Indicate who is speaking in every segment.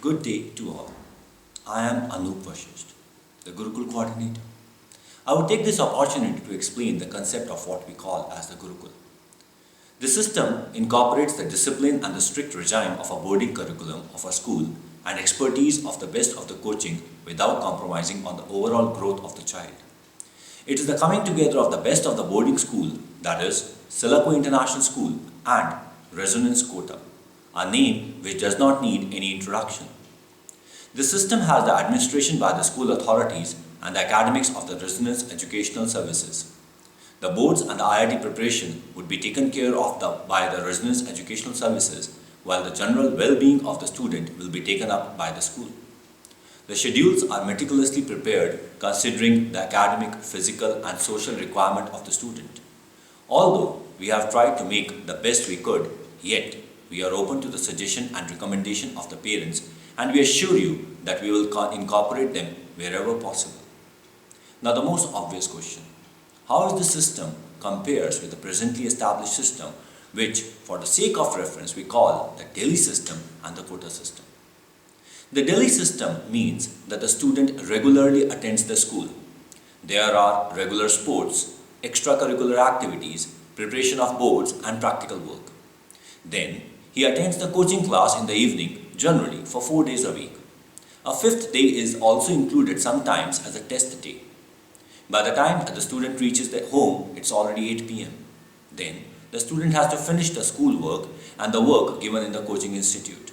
Speaker 1: Good day to all. I am Anup Vashisht, the Gurukul coordinator. I would take this opportunity to explain the concept of what we call as the Gurukul. The system incorporates the discipline and the strict regime of a boarding curriculum of a school and expertise of the best of the coaching without compromising on the overall growth of the child. It is the coming together of the best of the boarding school, that is, Selaco International School and Resonance Quota, a name which does not need any introduction. The system has the administration by the school authorities and the academics of the Resonance Educational Services. The boards and the IIT preparation would be taken care of by the Resonance Educational Services, while the general well-being of the student will be taken up by the school. The schedules are meticulously prepared considering the academic, physical and social requirement of the student. Although we have tried to make the best we could, yet we are open to the suggestion and recommendation of the parents, and we assure you that we will incorporate them wherever possible. Now the most obvious question, how is the system compares with the presently established system, which for the sake of reference we call the Delhi system and the quota system. The Delhi system means that the student regularly attends the school. There are regular sports, extracurricular activities, preparation of boards and practical work. Then he attends the coaching class in the evening, generally for 4 days a week. A fifth day is also included sometimes as a test day. By the time the student reaches their home, it's already 8 p.m. Then the student has to finish the school work and the work given in the coaching institute.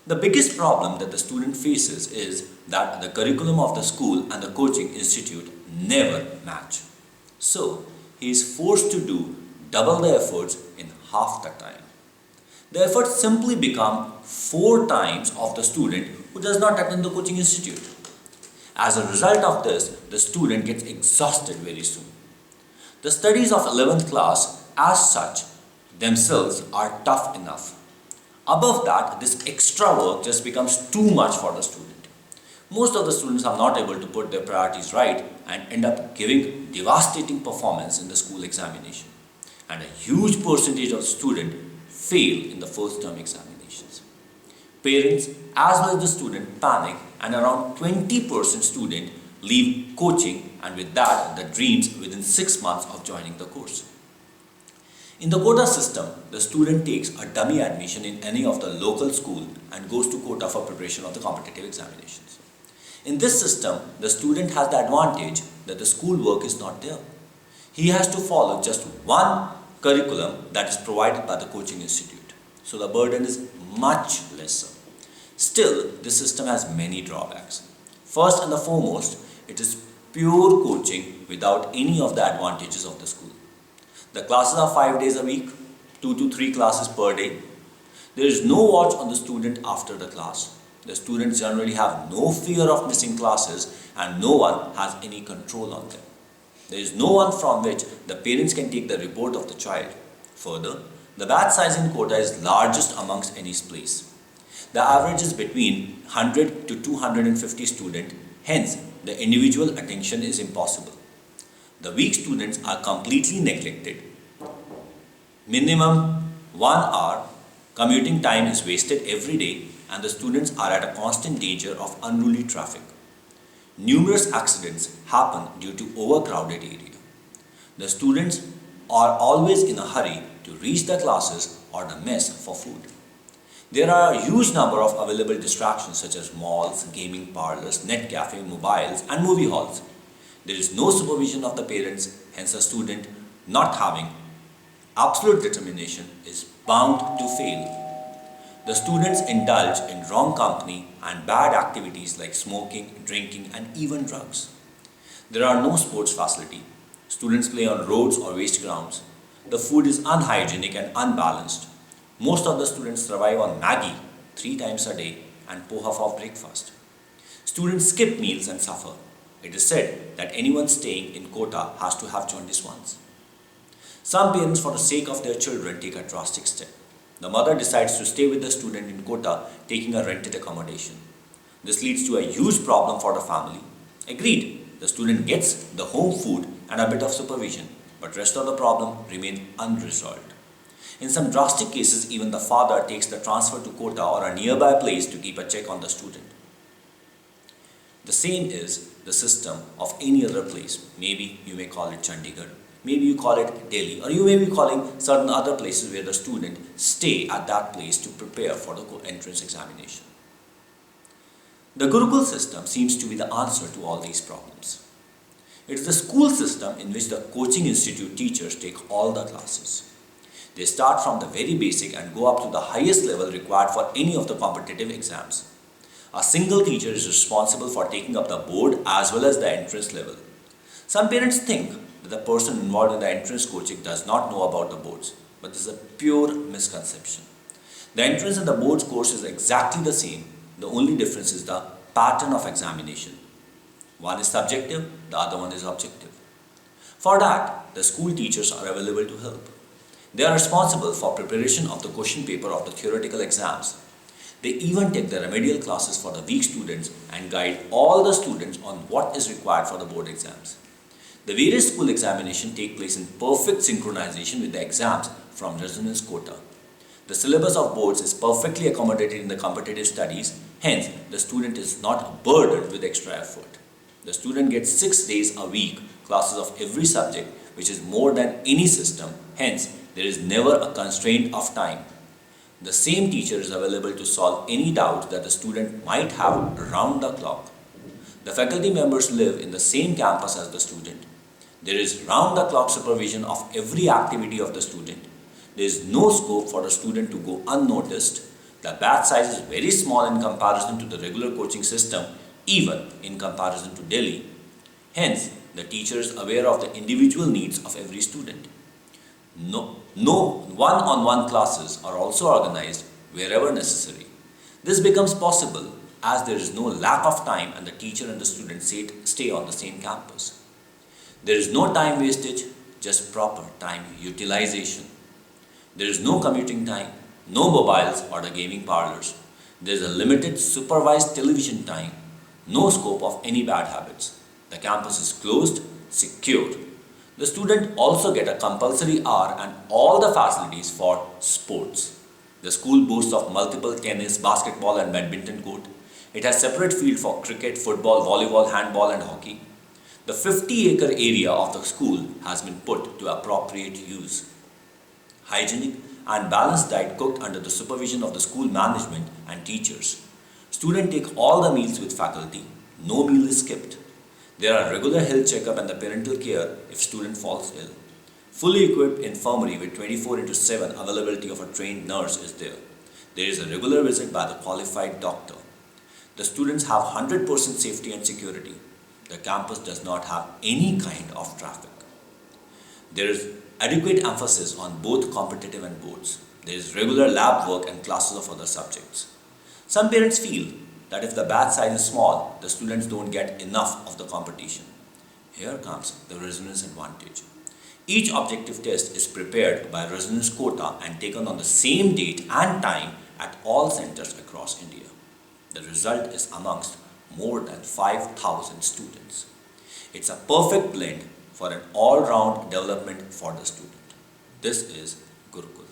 Speaker 1: The biggest problem that the student faces is that the curriculum of the school and the coaching institute never match. So, he is forced to do double the efforts in half the time. The efforts simply become 4 times of the student who does not attend the coaching institute. As a result of this, the student gets exhausted very soon. The studies of 11th class as such themselves are tough enough. Above that, this extra work just becomes too much for the student. Most of the students are not able to put their priorities right and end up giving devastating performance in the school examination. And a huge percentage of students fail in the first term examinations. Parents as well as the student panic, and around 20% student leave coaching, and with that the dreams within 6 months of joining the course. In the quota system, the student takes a dummy admission in any of the local school and goes to quota for preparation of the competitive examinations. In this system, the student has the advantage that the school work is not there. He has to follow just one curriculum that is provided by the coaching institute. So the burden is much lesser. Still, this system has many drawbacks. First and the foremost, it is pure coaching without any of the advantages of the school. The classes are 5 days a week, 2 to 3 classes per day. There is no watch on the student after the class. The students generally have no fear of missing classes and no one has any control on them. There is no one from which the parents can take the report of the child. Further, the batch size in quota is largest amongst any place. The average is between 100 to 250 students, hence the individual attention is impossible. The weak students are completely neglected. Minimum 1 hour commuting time is wasted every day, and the students are at a constant danger of unruly traffic. Numerous accidents happen due to overcrowded area. The students are always in a hurry to reach the classes or the mess for food. There are a huge number of available distractions such as malls, gaming parlors, net cafe, mobiles and movie halls. There is no supervision of the parents, hence a student not having absolute determination is bound to fail. The students indulge in wrong company and bad activities like smoking, drinking and even drugs. There are no sports facility. Students play on roads or waste grounds. The food is unhygienic and unbalanced. Most of the students survive on Maggi 3 times a day and poha for breakfast. Students skip meals and suffer. It is said that anyone staying in quota has to have jaundice once. Some parents, for the sake of their children, take a drastic step. The mother decides to stay with the student in quota, taking a rented accommodation. This leads to a huge problem for the family. Agreed, the student gets the home food and a bit of supervision, but rest of the problem remain unresolved. In some drastic cases, even the father takes the transfer to Kota or a nearby place to keep a check on the student. The same is the system of any other place. Maybe you may call it Chandigarh, maybe you call it Delhi, or you may be calling certain other places where the student stay at that place to prepare for the entrance examination. The Gurukul system seems to be the answer to all these problems. It is the school system in which the coaching institute teachers take all the classes. They start from the very basic and go up to the highest level required for any of the competitive exams. A single teacher is responsible for taking up the board as well as the entrance level. Some parents think that the person involved in the entrance coaching does not know about the boards, but this is a pure misconception. The entrance and the boards course is exactly the same. The only difference is the pattern of examination. One is subjective, the other one is objective. For that, the school teachers are available to help. They are responsible for preparation of the question paper of the theoretical exams. They even take the remedial classes for the weak students and guide all the students on what is required for the board exams. The various school examinations take place in perfect synchronization with the exams from resonance quota. The syllabus of boards is perfectly accommodated in the competitive studies, hence the student is not burdened with extra effort. The student gets 6 days a week classes of every subject, which is more than any system, hence there is never a constraint of time. The same teacher is available to solve any doubt that the student might have around the clock. The faculty members live in the same campus as the student. There is round-the-clock supervision of every activity of the student. There is no scope for a student to go unnoticed. The batch size is very small in comparison to the regular coaching system, even in comparison to Delhi. Hence, the teacher is aware of the individual needs of every student. No one-on-one classes are also organized wherever necessary. This becomes possible as there is no lack of time and the teacher and the student stay on the same campus. There is no time wastage, just proper time utilization. There is no commuting time, no mobiles or the gaming parlors. There is a limited supervised television time, no scope of any bad habits. The campus is closed, secure. The student also get a compulsory hour and all the facilities for sports. The school boasts of multiple tennis, basketball and badminton court. It has separate field for cricket, football, volleyball, handball and hockey. The 50-acre area of the school has been put to appropriate use. Hygienic and balanced diet cooked under the supervision of the school management and teachers. Students take all the meals with faculty. No meal is skipped. There are regular health checkup and the parental care if student falls ill. Fully equipped infirmary with 24/7 availability of a trained nurse is there. There is a regular visit by the qualified doctor. The students have 100% safety and security. The campus does not have any kind of traffic. There is adequate emphasis on both competitive and boards. There is regular lab work and classes of other subjects. Some parents feel that if the batch size is small, the students don't get enough of the competition. Here comes the resonance advantage. Each objective test is prepared by resonance quota and taken on the same date and time at all centers across India. The result is amongst more than 5,000 students. It's a perfect blend for an all-round development for the student. This is Gurukul.